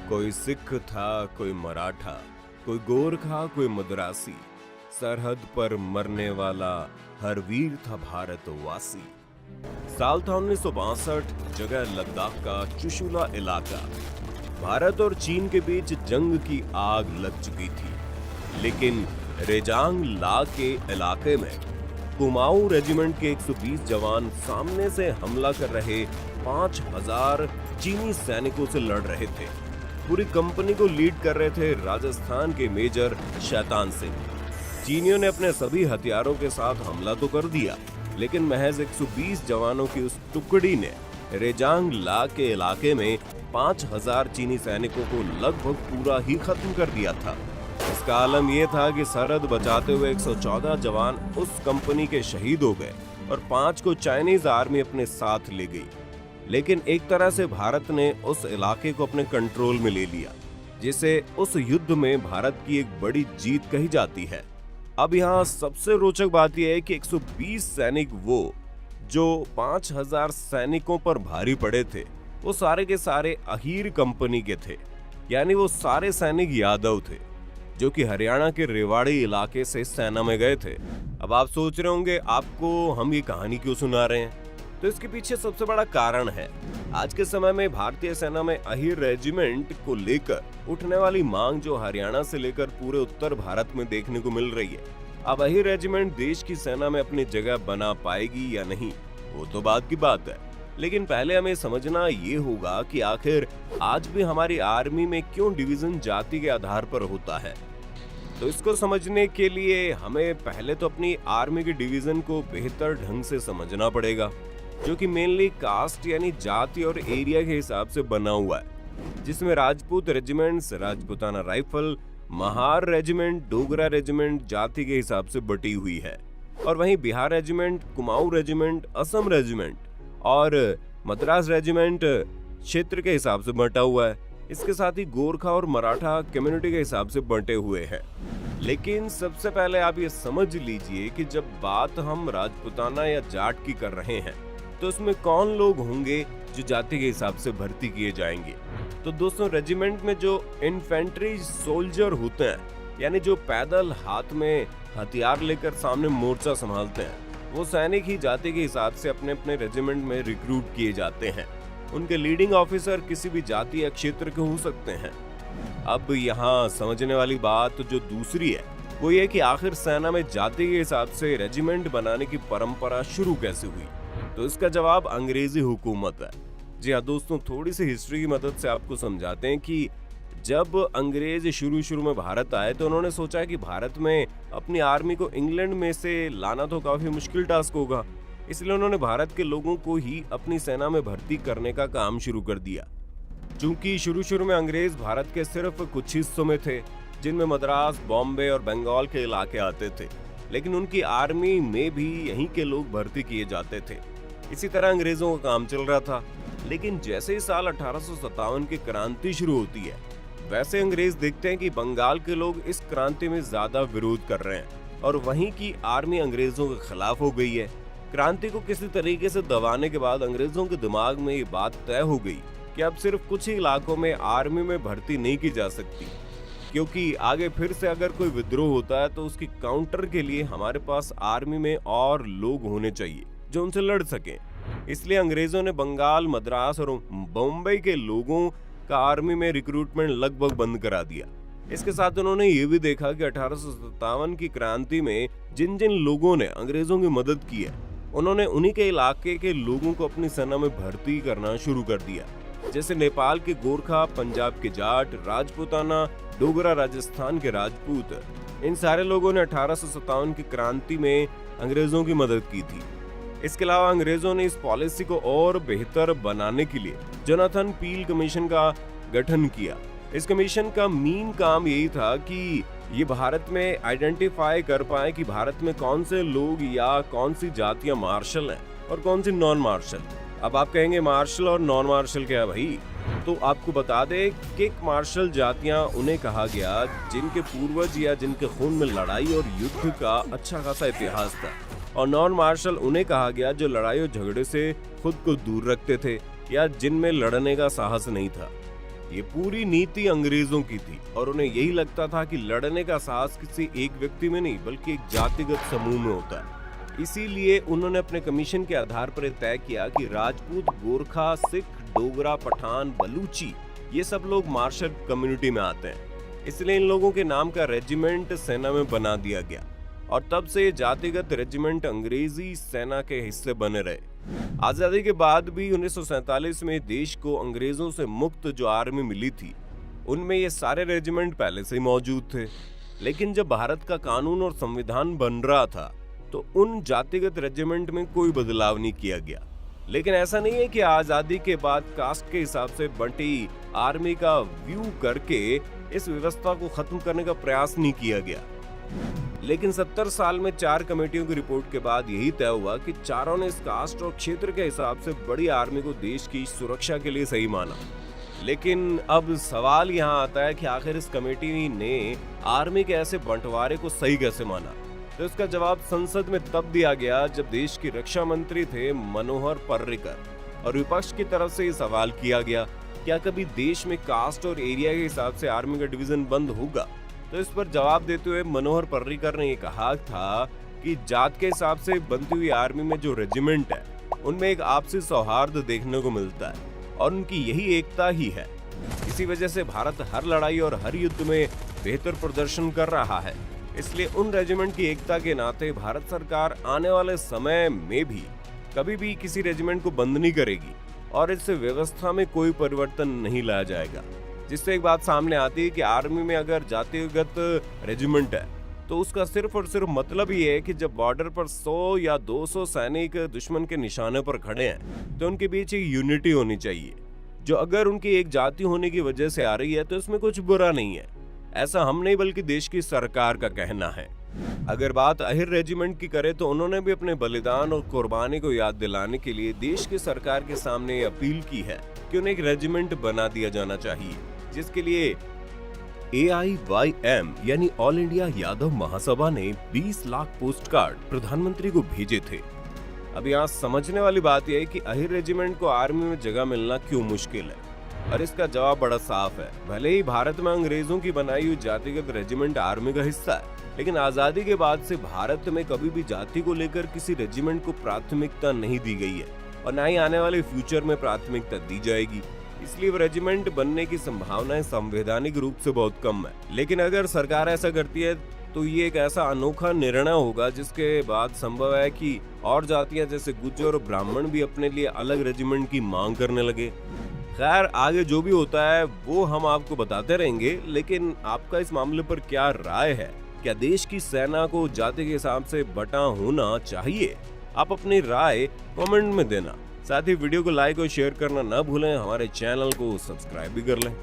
कोई सिख था, कोई मराठा, कोई गोरखा, कोई मद्रासी। सरहद पर मरने वाला हर वीर था भारतवासी। साल था 1962, जगह लद्दाख का चुशुला इलाका। भारत और चीन के बीच जंग की आग लग चुकी थी, लेकिन रेजांग ला के इलाके में कुमाऊं रेजिमेंट के 120 जवान सामने से हमला कर रहे 5000 चीनी सैनिकों से लड़ रहे थे। पूरी कंपनी को लीड कर रहे थे राजस्थान के मेजर शैतान सिंह। चीनियों ने अपने सभी हथियारों के साथ हमला तो कर दिया, लेकिन महज 120 जवानों की उस टुकड़ी ने रेजांग ला के इलाके में 5000 चीनी सैनिकों को लगभग पूरा ही खत्म कर दिया था। इसका आलम यह था कि सरहद बचाते हुए 114 जवान उस कंपनी के शहीद हो गए और 5 को चाइनीज आर्मी अपने साथ ले गई। लेकिन एक तरह से भारत ने उस इलाके को अपने कंट्रोल में ले लिया, जिसे उस युद्ध में भारत की एक बड़ी जीत कही जाती है। अब यहाँ सबसे रोचक बात यह है कि 120 सैनिक वो जो 5000 सैनिकों पर भारी पड़े थे, वो सारे के सारे अहीर कंपनी के थे। यानी वो सारे सैनिक यादव थे, जो कि हरियाणा के रेवाड़ी इलाके से सेना में गए थे। अब आप सोच रहे होंगे आपको हम ये कहानी क्यों सुना रहे हैं, तो इसके पीछे सबसे बड़ा कारण है आज के समय में भारतीय सेना में अहीर रेजिमेंट को लेकर उठने वाली मांग, जो हरियाणा से लेकर पूरे उत्तर भारत में देखने को मिल रही है। अब अहीर रेजिमेंट देश की सेना में अपनी जगह बना पाएगी या नहीं, वो तो बात की बात है। लेकिन पहले हमें समझना ये होगा कि आखिर आज भी हमारी आर्मी में क्यों डिवीजन जाति के आधार पर होता है। तो इसको समझने के लिए हमें पहले तो अपनी आर्मी के डिवीजन को बेहतर ढंग से समझना पड़ेगा, जो कि मेनली कास्ट यानी जाति और एरिया के हिसाब से बना हुआ है, जिसमें Rajput regiments Rajputana rifle, Mahar regiment Dogra regiment जाति के हिसाब से बटी हुई है, और वहीं Bihar regiment, Kumaon regiment, Assam regiment और मद्रास रेजिमेंट क्षेत्र के हिसाब से बटा हुआ है। इसके साथ ही गोरखा और मराठा कम्युनिटी के हिसाब से बंटे हुए हैं। लेकिन सबसे पहले आप ये समझ लीजिए कि जब बात हम राजपूताना या जाट की कर रहे हैं, तो उसमें कौन लोग होंगे जो जाति के हिसाब से भर्ती किए जाएंगे। तो दोस्तों, रेजिमेंट में जो इन्फेंट्री सोल्जर होते हैं, यानी जो पैदल हाथ में हथियार लेकर सामने मोर्चा संभालते हैं, वो सैनिक ही जाति के हिसाब से अपने अपने रेजिमेंट में रिक्रूट किए जाते हैं। उनके लीडिंग ऑफिसर किसी भी जाति या क्षेत्र के हो सकते हैं। अब यहाँ समझने वाली बात जो दूसरी है, वो ये कि आखिर सेना में जाति के हिसाब से रेजिमेंट बनाने की परंपरा शुरू कैसे हुई। तो इसका जवाब अंग्रेजी हुकूमत है। जी हाँ दोस्तों, थोड़ी सी हिस्ट्री की मदद से आपको समझाते हैं कि जब अंग्रेज शुरू में भारत आए, तो उन्होंने सोचा कि भारत में अपनी आर्मी को इंग्लैंड में से लाना तो काफी मुश्किल टास्क होगा, इसलिए उन्होंने भारत के लोगों को ही अपनी सेना में भर्ती करने का काम शुरू कर दिया। चूंकि शुरू में अंग्रेज भारत के सिर्फ कुछ हिस्सों में थे, जिनमें मद्रास, बॉम्बे और बंगाल के इलाके आते थे, लेकिन उनकी आर्मी में भी यहीं के लोग भर्ती किए जाते थे। इसी तरह अंग्रेजों का काम चल रहा था। लेकिन जैसे ही साल 1857 की क्रांति शुरू होती है, वैसे अंग्रेज देखते हैं कि बंगाल के लोग इस क्रांति में ज्यादा विरोध कर रहे हैं, और वहीं की आर्मी अंग्रेजों के खिलाफ हो गई है। क्रांति को किसी तरीके से दबाने के बाद अंग्रेजों के दिमाग में ये बात तय हो गई कि अब सिर्फ कुछ ही इलाकों में आर्मी में भर्ती नहीं की जा सकती, क्योंकि आगे फिर से अगर कोई विद्रोह होता है तो उसकी काउंटर के लिए हमारे पास आर्मी में और लोग होने चाहिए जो उनसे लड़ सकें। इसलिए अंग्रेजों ने बंगाल, मद्रास और बॉम्बे के लोगों का आर्मी में रिक्रूटमेंट लगभग बंद करा दिया। इसके साथ उन्होंने ये भी देखा कि 1857 की क्रांति में जिन जिन लोगों ने अंग्रेजों की मदद की है, उन्होंने उन्हीं के इलाके के लोगों को अपनी सेना में भर्ती करना शुरू कर दिया। जैसे नेपाल के गोरखा, पंजाब के जाट, राजपूताना, डोगरा राजस्थान के राजपूत, इन सारे लोगों ने 1857 की क्रांति में अंग्रेजों की मदद की थी। इसके अलावा अंग्रेजों ने इस पॉलिसी को और बेहतर बनाने के लिए जोनाथन पील कमीशन का गठन किया। इस कमीशन का मेन काम यही था कि ये भारत में आइडेंटिफाई कर पाए कि भारत में कौन से लोग या कौन सी जातियां मार्शल हैं और कौन सी नॉन मार्शल। अब आप कहेंगे मार्शल और नॉन मार्शल क्या है भाई? तो आपको बता दें, किक मार्शल जातियां उन्हें कहा गया जिनके पूर्वज या जिनके खून में लड़ाई और युद्ध का अच्छा खासा इतिहास था, और नॉन मार्शल उन्हें कहा गया जो लड़ाई और झगड़े से खुद को दूर रखते थे या जिनमें लड़ने का साहस नहीं था। ये पूरी नीति अंग्रेजों की थी और उन्हें यही लगता था कि लड़ने का साहस किसी एक व्यक्ति में नहीं बल्कि एक जातिगत समूह में होता है। इसीलिए उन्होंने अपने कमीशन के आधार पर तय किया कि राजपूत, गोरखा, सिख, डोगरा, पठान, बलूची ये सब लोग मार्शल कम्युनिटी में आते हैं। इसलिए इन लोगों के नाम का रेजिमेंट सेना में बना दिया गया और तब से जातिगत रेजिमेंट अंग्रेजी सेना के हिस्से बने रहे। आजादी के बाद भी 1947 में देश को अंग्रेजों से मुक्त जो आर्मी मिली थी उनमें ये सारे रेजिमेंट पहले से ही मौजूद थे। लेकिन जब भारत का कानून और संविधान बन रहा था तो उन जातिगत रेजिमेंट में कोई बदलाव नहीं किया गया। लेकिन ऐसा नहीं है कि आजादी के बाद कास्ट के हिसाब से बंटी आर्मी का व्यू करके इस व्यवस्था को खत्म करने का प्रयास नहीं किया गया। लेकिन 70 साल में 4 कमेटियों की रिपोर्ट के बाद यही तय हुआ कि चारों ने इस कास्ट और क्षेत्र के हिसाब से बड़ी आर्मी को देश की सुरक्षा के लिए सही माना। लेकिन अब सवाल यहाँ आता है कि आखिर इस कमेटी ने आर्मी के ऐसे बंटवारे को सही कैसे माना। तो इसका जवाब संसद में तब दिया गया जब देश की रक्षा मंत्री थे मनोहर पर्रिकर और विपक्ष की तरफ से ये सवाल किया गया, क्या कभी देश में कास्ट और एरिया के हिसाब से आर्मी का डिवीजन बंद होगा। तो इस पर जवाब देते हुए मनोहर पर्रिकर ने ये कहा था कि जात के हिसाब से बनती हुई आर्मी में जो रेजिमेंट है उनमें एक आपसी सौहार्द देखने को मिलता है और उनकी यही एकता ही है। इसी वजह से भारत हर लड़ाई और हर युद्ध में बेहतर प्रदर्शन कर रहा है। इसलिए उन रेजिमेंट की एकता के नाते भारत सरकार आने वाले समय में भी कभी भी किसी रेजिमेंट को बंद नहीं करेगी और इससे व्यवस्था में कोई परिवर्तन नहीं लाया जाएगा। जिससे एक बात सामने आती है कि आर्मी में अगर जातिगत रेजिमेंट है तो उसका सिर्फ और सिर्फ मतलब ये है कि जब बॉर्डर पर 100 या 200 सैनिक दुश्मन के निशाने पर खड़े हैं तो उनके बीच एक यूनिटी होनी चाहिए, जो अगर उनकी एक जाति होने की वजह से आ रही है तो इसमें कुछ बुरा नहीं है। ऐसा हम नहीं बल्कि देश की सरकार का कहना है। अगर बात अहिर रेजिमेंट की करें तो उन्होंने भी अपने बलिदान और कुर्बानी को याद दिलाने के लिए देश की सरकार के सामने अपील की है कि उन्हें एक रेजिमेंट बना दिया जाना चाहिए, जिसके लिए AIYM यानी ऑल इंडिया यादव महासभा ने 20 लाख पोस्ट कार्ड प्रधानमंत्री को भेजे थे। अब यहाँ समझने वाली बात यह है कि अहिर रेजिमेंट को आर्मी में जगह मिलना क्यों मुश्किल है, और इसका जवाब बड़ा साफ है। भले ही भारत में अंग्रेजों की बनाई हुई जातिगत रेजिमेंट आर्मी का हिस्सा है, लेकिन आजादी के बाद से भारत में कभी भी जाति को लेकर किसी रेजिमेंट को प्राथमिकता नहीं दी गई है और न ही आने वाले फ्यूचर में प्राथमिकता दी जाएगी। इसलिए वो रेजिमेंट बनने की संभावनाएं संवैधानिक रूप से बहुत कम है। लेकिन अगर सरकार ऐसा करती है तो ये एक ऐसा अनोखा निर्णय होगा जिसके बाद संभव है कि और जातियां जैसे गुज्जर और ब्राह्मण भी अपने लिए अलग रेजिमेंट की मांग करने लगे। खैर, आगे जो भी होता है वो हम आपको बताते रहेंगे, लेकिन आपका इस मामले पर क्या राय है? क्या देश की सेना को जाति के हिसाब से बटा होना चाहिए? आप अपनी राय कमेंट में देना। साथ ही वीडियो को लाइक और शेयर करना न भूलें। हमारे चैनल को सब्सक्राइब भी कर लें।